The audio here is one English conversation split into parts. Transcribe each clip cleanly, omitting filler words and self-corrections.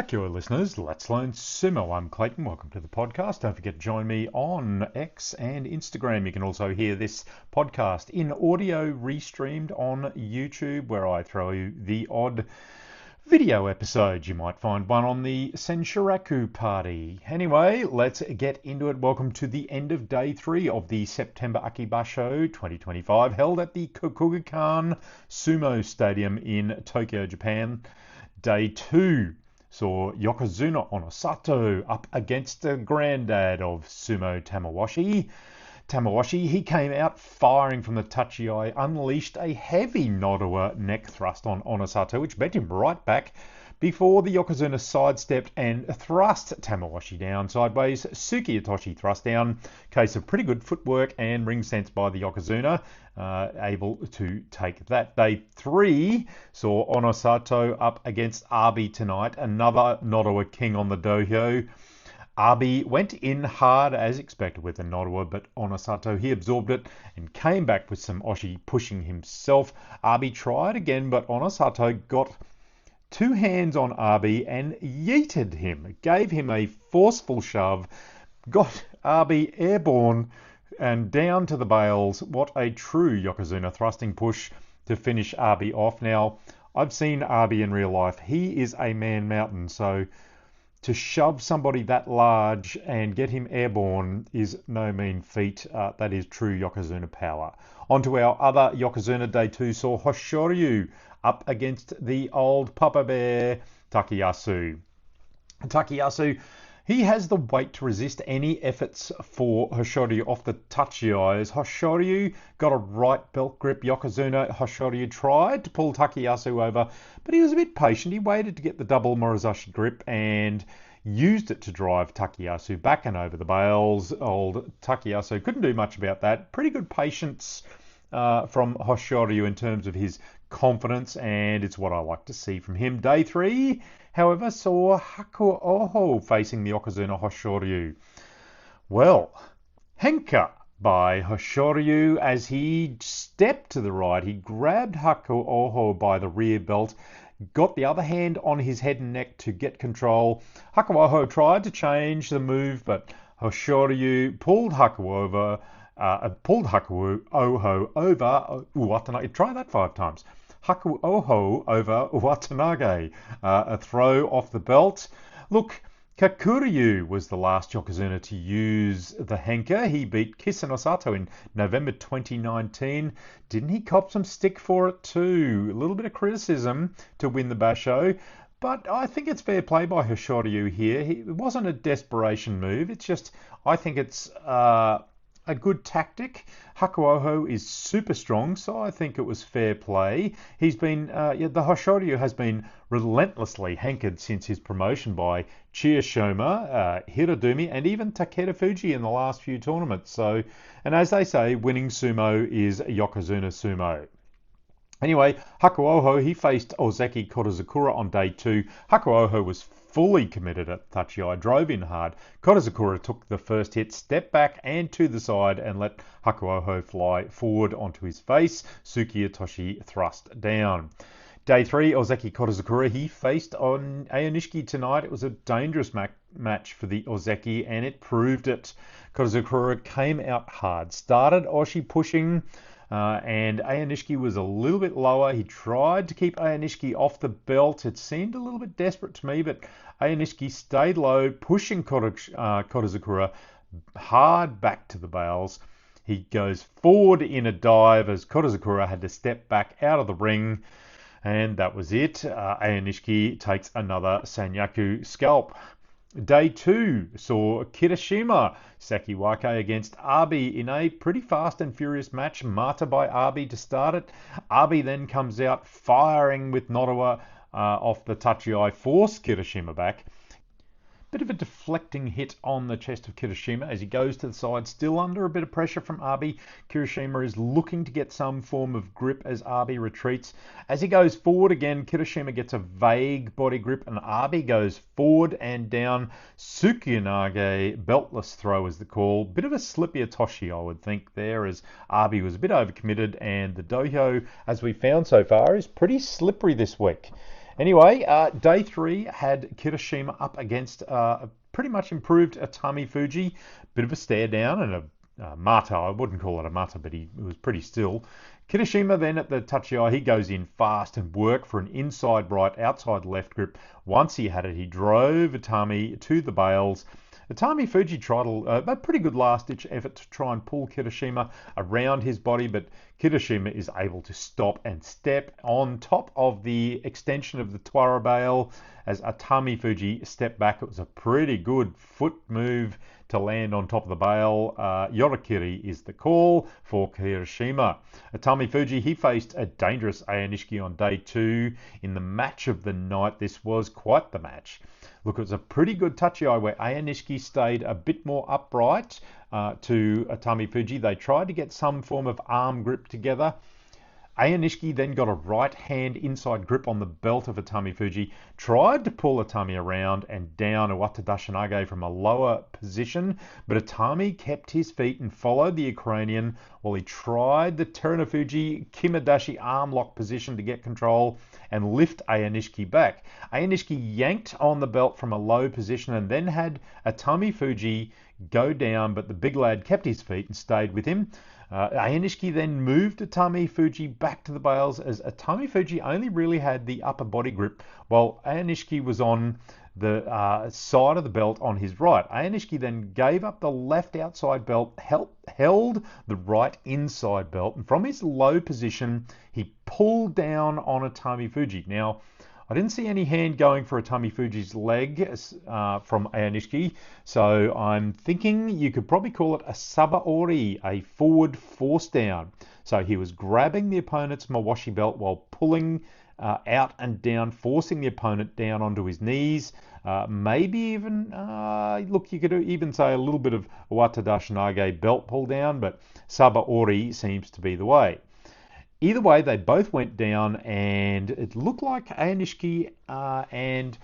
Kia listeners, let's learn Sumo. I'm Clayton. Welcome to the podcast. Don't forget to join me on X and Instagram. You can also hear this podcast in audio restreamed on YouTube, where I throw you the odd video episode. You might find one on the Senshiraku party. Anyway, let's get into it. Welcome to the end of day 3 of the September Aki Basho 2025, held at the Kokugikan Sumo Stadium in Tokyo, Japan. Day 2 saw Yokozuna Onosato up against the granddad of Sumo Tamawashi. Tamawashi, he came out firing from the Tachiai, unleashed a heavy Nodowa neck thrust on Onosato, which bent him right back before the Yokozuna sidestepped and thrust Tamawashi down sideways. Sukiyatoshi thrust down. Case of pretty good footwork and ring sense by the Yokozuna, able to take that. Day 3 saw Onosato up Against Abi tonight, another Nodowa king on the dohyo. Abi went in hard as expected with the Nodowa, but Onosato, he absorbed it and came back with some Oshi pushing himself. Abi tried again, but Onosato got 2 hands on Abi and yeeted him, gave him a forceful shove, got Abi airborne and down to the bales. What a true Yokozuna thrusting push to finish Abi off. Now, I've seen Abi in real life. He is a man mountain, so to shove somebody that large and get him airborne is no mean feat. That is true Yokozuna power. On to our other Yokozuna. Day 2 saw Hoshoryu up against the old Papa Bear, Takayasu. Takayasu, he has the weight to resist any efforts for Hoshoryu off the Tachiai. Hoshoryu got a right belt grip. Yokozuna, Hoshoryu tried to pull Takayasu over, but he was a bit patient. He waited to get the double Morozashi grip and used it to drive Takayasu back and over the bales. Old Takayasu couldn't do much about that. Pretty good patience from Hoshoryu in terms of his confidence, and it's what I like to see from him. Day 3, however, saw Hakuoho facing the Yokozuna Hoshoryu. Well, Henka by Hoshoryu as he stepped to the right. He grabbed Hakuoho by the rear belt, got the other hand on his head and neck to get control. Hakuoho tried to change the move, but Hoshoryu pulled Hakuoho over Uwatanage. Try that 5 times. Hakuoho over Uwatanage. A throw off the belt. Look, Kakuryu was the last Yokozuna to use the Henka. He beat Kisenosato in November 2019. Didn't he cop some stick for it too? A little bit of criticism to win the Basho. But I think it's fair play by Hoshoryu here. It wasn't a desperation move. It's just, I think it's a good tactic. Hakuoho is super strong, so I think it was fair play. He's been, the Hoshoryu has been relentlessly hankered since his promotion by Chiyoshima, Hirodumi, and even Takeda Fuji in the last few tournaments. So, and as they say, winning sumo is Yokozuna sumo. Anyway, Hakuoho, he faced Ozeki Kotozakura on day 2. Hakuoho was fully committed at Tachiai, drove in hard. Kotozakura took the first hit, stepped back and to the side and let Hakuoho fly forward onto his face. Sukiyatoshi thrust down. Day 3, Ozeki Kotozakura, he faced on Aonishiki tonight. It was a dangerous match for the Ozeki, and it proved it. Kotozakura came out hard, started Oshi pushing, and Aonishiki was a little bit lower. He tried to keep Aonishiki off the belt. It seemed a little bit desperate to me, but Aonishiki stayed low, pushing Kotozakura hard back to the bales. He goes forward in a dive as Kotozakura had to step back out of the ring, and that was it. Aonishiki takes another Sanyaku scalp. Day 2 saw Kirishima Sakiwake against Abi in a pretty fast and furious match. Mata by Abi to start it. Abi then comes out firing with Nodowa off the Tachiai, forced Kirishima back. Bit of a deflecting hit on the chest of Kirishima as he goes to the side, still under a bit of pressure from Abe. Kirishima is looking to get some form of grip as Abe retreats. As he goes forward again, Kirishima gets a vague body grip and Abe goes forward and down. Tsukinage, beltless throw is the call. Bit of a slippy Atoshi, I would think, there, as Abe was a bit overcommitted, and the dohyo, as we found so far, is pretty slippery this week. Anyway, day 3 had Kirishima up against a pretty much improved Atami Fuji. Bit of a stare down and a mata. I wouldn't call it a mata, but he was pretty still. Kirishima then at the tachiai, he goes in fast and worked for an inside right, outside left grip. Once he had it, he drove Atami to the bales. Atami Fuji tried a pretty good last-ditch effort to try and pull Kirishima around his body, but Kirishima is able to stop and step on top of the extension of the Twara bale as Atami Fuji stepped back. It was a pretty good foot move to land on top of the bale. Yorikiri is the call for Kirishima. Atami Fuji, he faced a dangerous Ayanishiki on day 2 in the match of the night. This was quite the match. Look, it was a pretty good tachiai where Ayanishiki stayed a bit more upright to Atami Fuji. They tried to get some form of arm grip together. Ayanishiki then got a right hand inside grip on the belt of Atami Fuji, tried to pull Atami around and down Iwata Dashinage from a lower position, but Atami kept his feet and followed the Ukrainian while he tried the Terunofuji Kimadashi arm lock position to get control and lift Ayanishiki back. Ayanishiki yanked on the belt from a low position and then had Atami Fuji go down, but the big lad kept his feet and stayed with him. Ayanishiki then moved Atami Fuji back to the bales as Atami Fuji only really had the upper body grip while Ayanishiki was on the side of the belt on his right. Ayanishiki then gave up the left outside belt, held the right inside belt, and from his low position he pulled down on Atami Fuji. Now, I didn't see any hand going for Atami Fuji's leg from Ayanishiki, so I'm thinking you could probably call it a sabaori, a forward force down. So he was grabbing the opponent's mawashi belt while pulling out and down, forcing the opponent down onto his knees. Maybe even, look, you could even say a little bit of Iwata Dashinage belt pull down, but sabaori seems to be the way. Either way, they both went down, and it looked like Ayanishiki and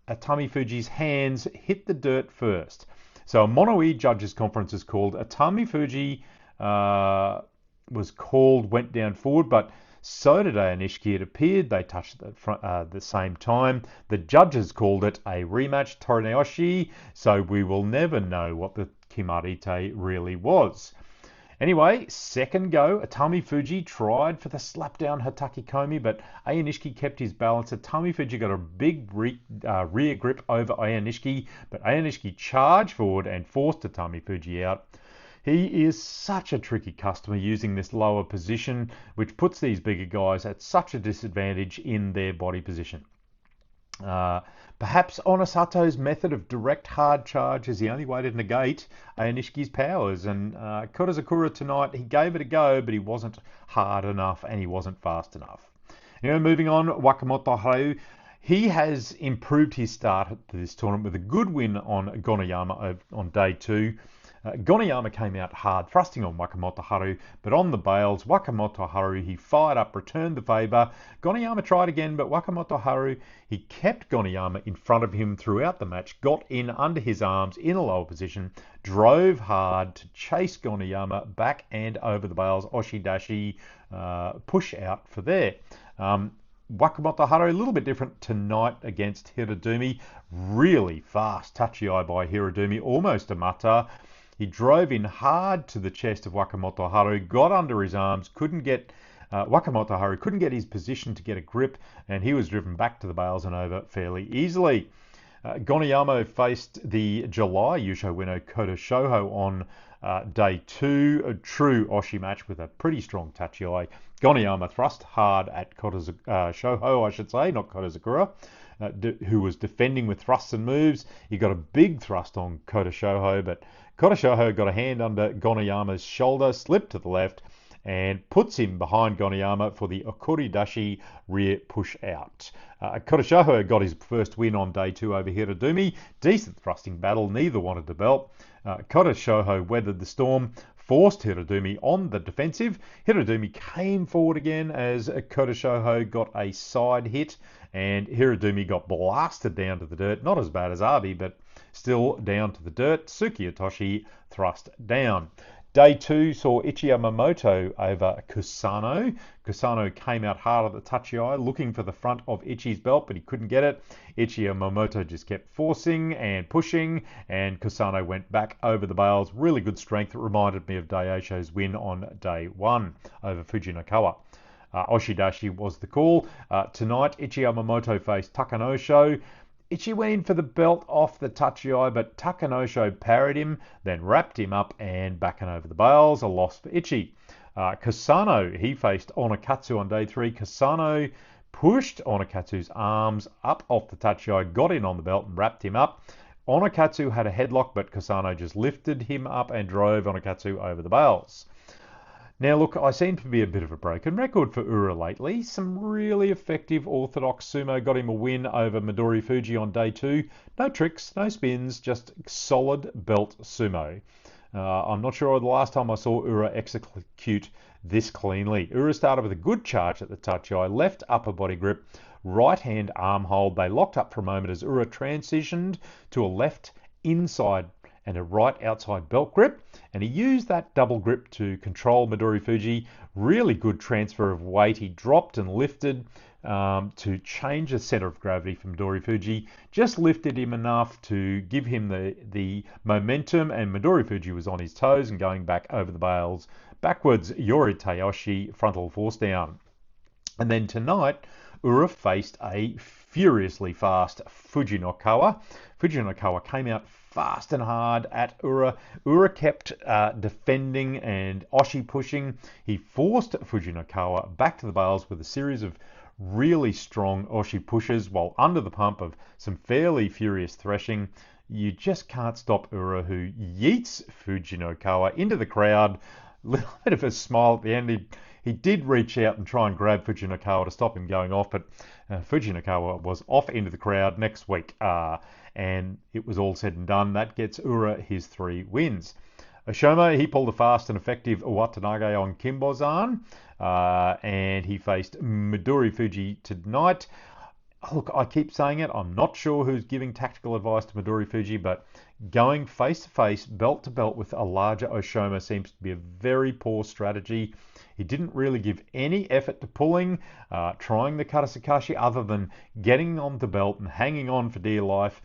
Atami Fuji's hands hit the dirt first. So a Mono-e judges conference is called. Atami Fuji was called, went down forward, but so did Ayanishiki. It appeared they touched at the same time. The judges called it a rematch, Torineoshi, so we will never know what the Kimarite really was. Anyway, second go, Atami Fuji tried for the slapdown Hataki Komi, but Ayanishiki kept his balance. Atami Fuji got a big rear grip over Ayanishiki, but Ayanishiki charged forward and forced Atami Fuji out. He is such a tricky customer using this lower position, which puts these bigger guys at such a disadvantage in their body position. Perhaps Onosato's method of direct hard charge is the only way to negate Ayanishiki's powers, and Kodazakura tonight, he gave it a go, but he wasn't hard enough and he wasn't fast enough. Moving on, Wakamoto Haru, he has improved his start to this tournament with a good win on Gonayama on day 2. Gonayama came out hard, thrusting on Wakamoto Haru, but on the bales, Wakamoto Haru, he fired up, returned the favour. Gonayama tried again, but Wakamoto Haru, he kept Gonayama in front of him throughout the match, got in under his arms in a lower position, drove hard to chase Gonayama back and over the bales, Oshidashi push out for there. Wakamoto Haru, a little bit different tonight against Hirodumi. Really fast tachiai by Hirodumi, almost a mata. He drove in hard to the chest of Wakamoto Haru, got under his arms, Wakamoto Haru couldn't get his position to get a grip, and he was driven back to the bales and over fairly easily. Gonayama faced the July Yusho winner Koto Shoho on day 2, a true Oshi match with a pretty strong tachiai. Gonayama thrust hard at Koto Shoho, I should say, not Kodazakura, who was defending with thrusts and moves. He got a big thrust on Koto Shoho, but Koto Shoho got a hand under Gonayama's shoulder, slipped to the left, and puts him behind Goniyama for the okuridashi rear push out. Kodashoho got his first win on day 2 over Hirodumi. Decent thrusting battle, neither wanted the belt. Kodashoho weathered the storm, forced Hirodumi on the defensive. Hirodumi came forward again as Kodashoho got a side hit, and Hirodumi got blasted down to the dirt. Not as bad as Abi, but still down to the dirt. Suki Otoshi thrust down. Day 2 saw Ichi Yamamoto over Kusano. Kusano came out hard at the Tachiai, looking for the front of Ichi's belt, but he couldn't get it. Ichi Yamamoto just kept forcing and pushing, and Kusano went back over the bales. Really good strength. It reminded me of Daisho's win on day 1 over Fujinakawa. Oshidashi was the call. Tonight, Ichi Yamamoto faced Takanosho. Ichi went in for the belt off the Tachiai, but Takanosho parried him, then wrapped him up and back and over the bales. A loss for Ichi. Kasano, he faced Onakatsu on day 3. Kasano pushed Onakatsu's arms up off the Tachiai, got in on the belt and wrapped him up. Onakatsu had a headlock, but Kasano just lifted him up and drove Onakatsu over the bales. Now look, I seem to be a bit of a broken record for Ura lately. Some really effective orthodox sumo got him a win over Midori Fuji on day 2. No tricks, no spins, just solid belt sumo. I'm not sure the last time I saw Ura execute this cleanly. Ura started with a good charge at the Tachiai, left upper body grip, right hand arm hold. They locked up for a moment as Ura transitioned to a left inside and a right outside belt grip, and he used that double grip to control Midori Fuji. Really good transfer of weight. He dropped and lifted to change the center of gravity for Midori Fuji. Just lifted him enough to give him the momentum, and Midori Fuji was on his toes and going back over the bales. Backwards, Yori Tayoshi, frontal force down. And then tonight, Ura faced a furiously fast Fujinakawa. Fujinakawa came out fast and hard at Ura. Ura kept defending and Oshi pushing. He forced Fujinakawa back to the bales with a series of really strong Oshi pushes while under the pump of some fairly furious threshing. You just can't stop Ura, who yeets Fujinakawa into the crowd. A little bit of a smile at the end. He did reach out and try and grab Fujinakawa to stop him going off, but Fujinakawa was off into the crowd next week. And it was all said and done. That gets Ura his 3 wins. Oshoma, he pulled a fast and effective Watanage on Kimbozan, and he faced Midori Fuji tonight. Look, I keep saying it. I'm not sure who's giving tactical advice to Midori Fuji, but going face-to-face, belt-to-belt with a larger Oshoma seems to be a very poor strategy. He didn't really give any effort to pulling, trying the Karasakashi, other than getting on the belt and hanging on for dear life.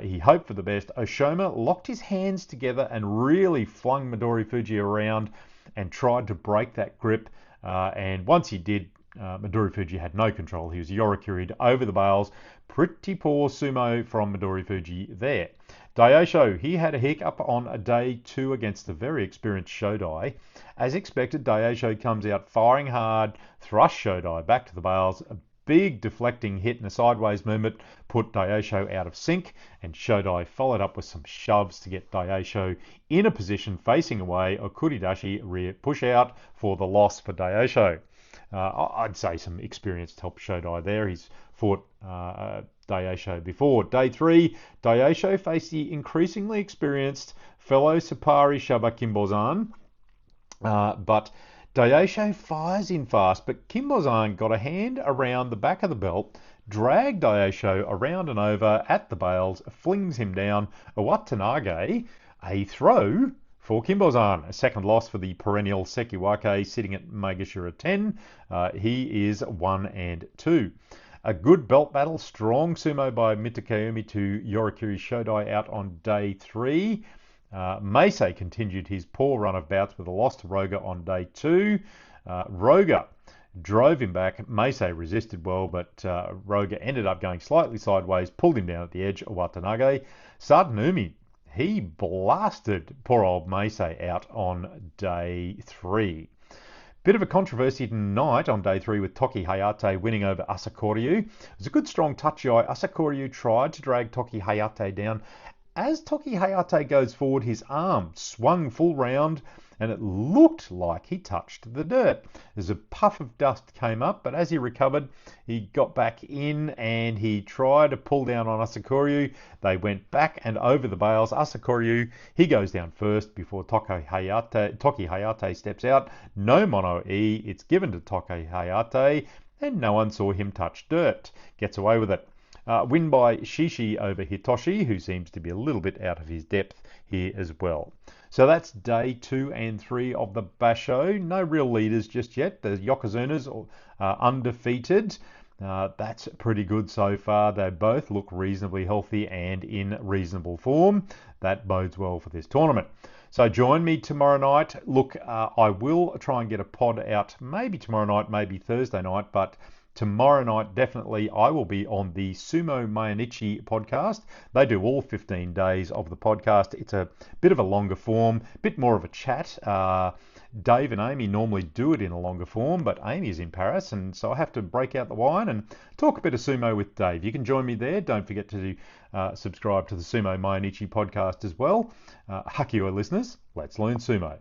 He hoped for the best. Oshoma locked his hands together and really flung Midori Fuji around and tried to break that grip. And once he did, Midori Fuji had no control. He was Yorikuri'd over the bales. Pretty poor sumo from Midori Fuji there. Daisho, he had a hiccup on day 2 against the very experienced Shodai. As expected, Daisho comes out firing hard, thrust Shodai back to the bales. A big deflecting hit and a sideways movement put Daisho out of sync, and Shodai followed up with some shoves to get Daisho in a position facing away. Okuridashi rear push out for the loss for Daisho. I'd say some experience helped Shodai there. He's fought Daisho before. Day 3, Daisho faced the increasingly experienced fellow Sapari Shaba Kimbozan, but Daisho fires in fast, but Kimbozan got a hand around the back of the belt, dragged Daisho around and over at the bales, flings him down. Watanage, a throw for Kimbozan. A second loss for the perennial Sekiwake, sitting at Maegashira 10. He is 1-2. A good belt battle, strong sumo by Mitakeumi to Yorikuri Shodai out on day 3. Meisei continued his poor run of bouts with a loss to Roga on day 2. Roga drove him back. Meisei resisted well, but Roga ended up going slightly sideways, pulled him down at the edge of Watanage. Sadanumi, he blasted poor old Meisei out on day 3. Bit of a controversy tonight on day 3 with Toki Hayate winning over Asakoryu. It was a good strong Tachiai. Asakoryu tried to drag Toki Hayate down. As Toki Hayate goes forward, his arm swung full round and it looked like he touched the dirt. As a puff of dust came up, but as he recovered, he got back in and he tried to pull down on Asakuryu. They went back and over the bales. Asakuryu, he goes down first before Toki Hayate steps out. No mono E, it's given to Toki Hayate, and no one saw him touch dirt. Gets away with it. Win by Shishi over Hitoshi, who seems to be a little bit out of his depth here as well. So that's day 2 and 3 of the Basho. No real leaders just yet. The Yokozunas are undefeated. That's pretty good so far. They both look reasonably healthy and in reasonable form. That bodes well for this tournament. So join me tomorrow night. Look, I will try and get a pod out maybe tomorrow night, maybe Thursday night, but tomorrow night, definitely, I will be on the Sumo Mainichi podcast. They do all 15 days of the podcast. It's a bit of a longer form, bit more of a chat. Dave and Amy normally do it in a longer form, but Amy's in Paris, and so I have to break out the wine and talk a bit of sumo with Dave. You can join me there. Don't forget to subscribe to the Sumo Mainichi podcast as well. Hakioi listeners, let's learn sumo.